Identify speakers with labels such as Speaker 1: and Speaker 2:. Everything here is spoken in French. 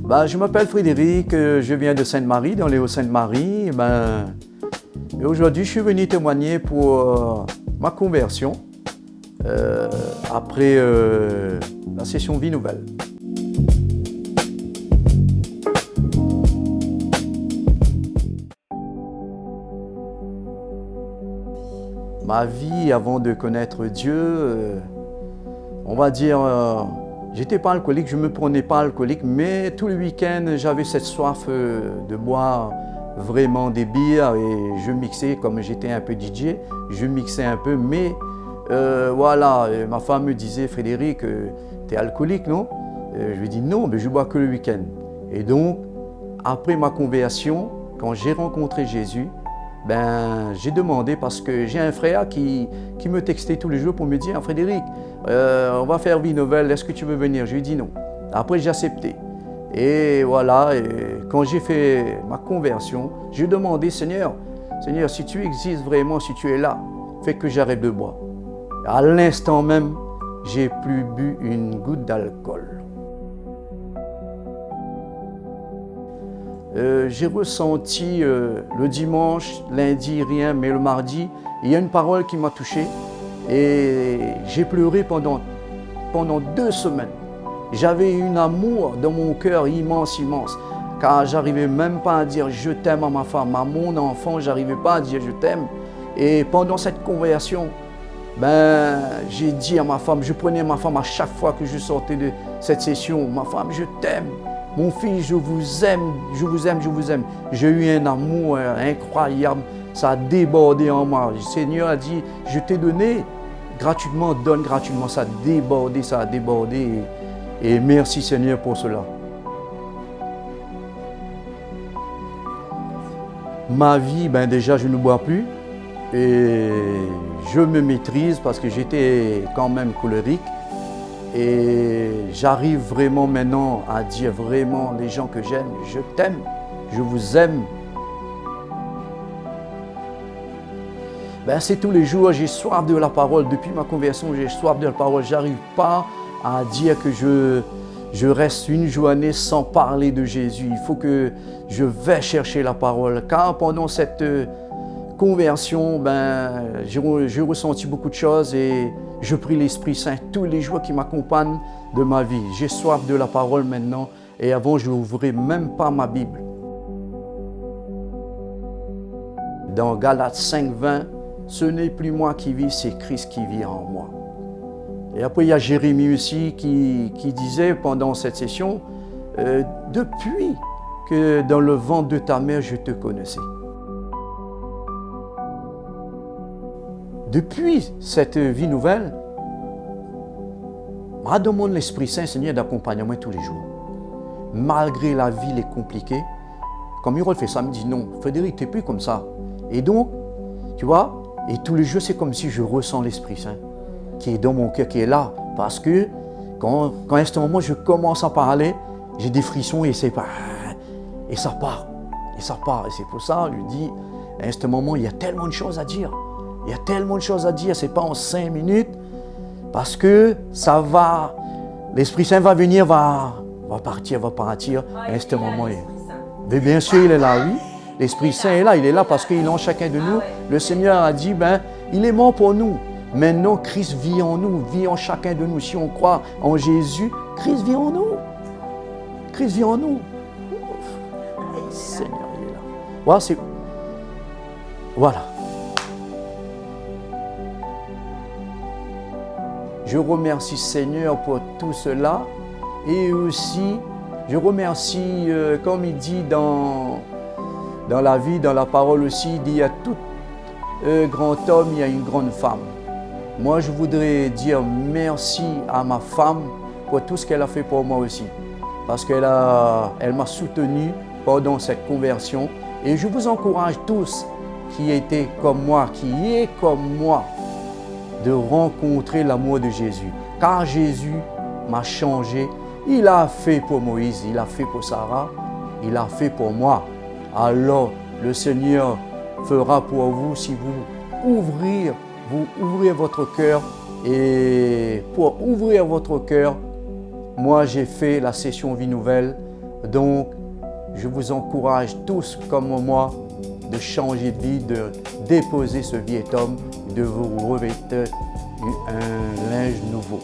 Speaker 1: Je m'appelle Frédéric, je viens de Sainte-Marie, dans les Hauts-Sainte-Marie. Et aujourd'hui, je suis venu témoigner pour ma conversion après la session Vie Nouvelle. Ma vie avant de connaître Dieu, on va dire, j'étais pas alcoolique, je ne me prenais pas alcoolique, mais tous les week-ends, j'avais cette soif de boire vraiment des bières et je mixais, comme j'étais un peu DJ, je mixais un peu, mais voilà, ma femme me disait, Frédéric, tu es alcoolique, non? Je lui dis non, mais je bois que le week-end. Et donc, après ma conversion, quand j'ai rencontré Jésus, j'ai demandé parce que j'ai un frère qui me textait tous les jours pour me dire « Frédéric, on va faire Vie Nouvelle, est-ce que tu veux venir ?» Je lui ai dit non. Après, j'ai accepté. Et voilà, quand j'ai fait ma conversion, j'ai demandé « Seigneur, si tu existes vraiment, si tu es là, fais que j'arrête de boire. » À l'instant même, j'ai plus bu une goutte d'alcool. J'ai ressenti le dimanche, lundi, rien, mais le mardi, il y a une parole qui m'a touché et j'ai pleuré pendant 2 semaines. J'avais un amour dans mon cœur immense, car j'arrivais même pas à dire je t'aime à ma femme, à mon enfant, j'arrivais pas à dire je t'aime. Et pendant cette conversion, j'ai dit à ma femme, je prenais ma femme à chaque fois que je sortais de cette session, ma femme, je t'aime. Mon fils, je vous aime, je vous aime, je vous aime. J'ai eu un amour incroyable, ça a débordé en moi. Le Seigneur a dit, je t'ai donné gratuitement, donne gratuitement. Ça a débordé. Et merci Seigneur pour cela. Ma vie, déjà je ne bois plus et je me maîtrise parce que j'étais quand même colérique. Et j'arrive vraiment maintenant à dire vraiment les gens que j'aime, je t'aime, je vous aime. C'est tous les jours, j'ai soif de la parole. Depuis ma conversion, j'ai soif de la parole. Je n'arrive pas à dire que je reste une journée sans parler de Jésus. Il faut que je vais chercher la parole. Car pendant cette conversion, j'ai ressenti beaucoup de choses et je prie l'Esprit Saint tous les jours qui m'accompagne de ma vie. J'ai soif de la parole maintenant et avant, je n'ouvrais même pas ma Bible. Dans Galates 5:20, ce n'est plus moi qui vis, c'est Christ qui vit en moi. Et après, il y a Jérémie aussi qui disait pendant cette session, depuis que dans le ventre de ta mère, je te connaissais. Depuis cette vie nouvelle, je demande l'Esprit Saint, Seigneur, d'accompagnement tous les jours. Malgré la vie est compliquée, comme il fait ça, il me dit non, Frédéric, tu n'es plus comme ça. Et donc, tu vois, et tous les jours, c'est comme si je ressens l'Esprit Saint qui est dans mon cœur, qui est là. Parce que quand à ce moment, je commence à parler, j'ai des frissons et ça part. Et ça part. Et c'est pour ça, je dis, à ce moment, il y a tellement de choses à dire. Il y a tellement de choses à dire, ce n'est pas en 5 minutes, parce que ça va, l'Esprit Saint va venir, va partir à ce moment. Mais bien sûr, il est là, oui. L'Esprit Saint est là, il est là parce qu'il est en chacun de nous. Le Seigneur a dit, il est mort pour nous. Maintenant, Christ vit en nous, vit en chacun de nous. Si on croit en Jésus, Christ vit en nous. Christ vit en nous. Le Seigneur, il est là. Voilà. Je remercie Seigneur pour tout cela et aussi je remercie, comme il dit dans la vie, dans la parole aussi, il dit il y a tout grand homme, il y a une grande femme. Moi, je voudrais dire merci à ma femme pour tout ce qu'elle a fait pour moi aussi. Parce qu'elle m'a soutenu pendant cette conversion. Et je vous encourage tous qui étaient comme moi, qui est comme moi, de rencontrer l'amour de Jésus. Car Jésus m'a changé. Il a fait pour Moïse, il a fait pour Sarah, il a fait pour moi. Alors le Seigneur fera pour vous si vous ouvrez votre cœur. Et pour ouvrir votre cœur, moi j'ai fait la session Vie Nouvelle Donc, je vous encourage tous comme moi de changer de vie, de déposer ce vieil homme, de vous revêtir un linge nouveau.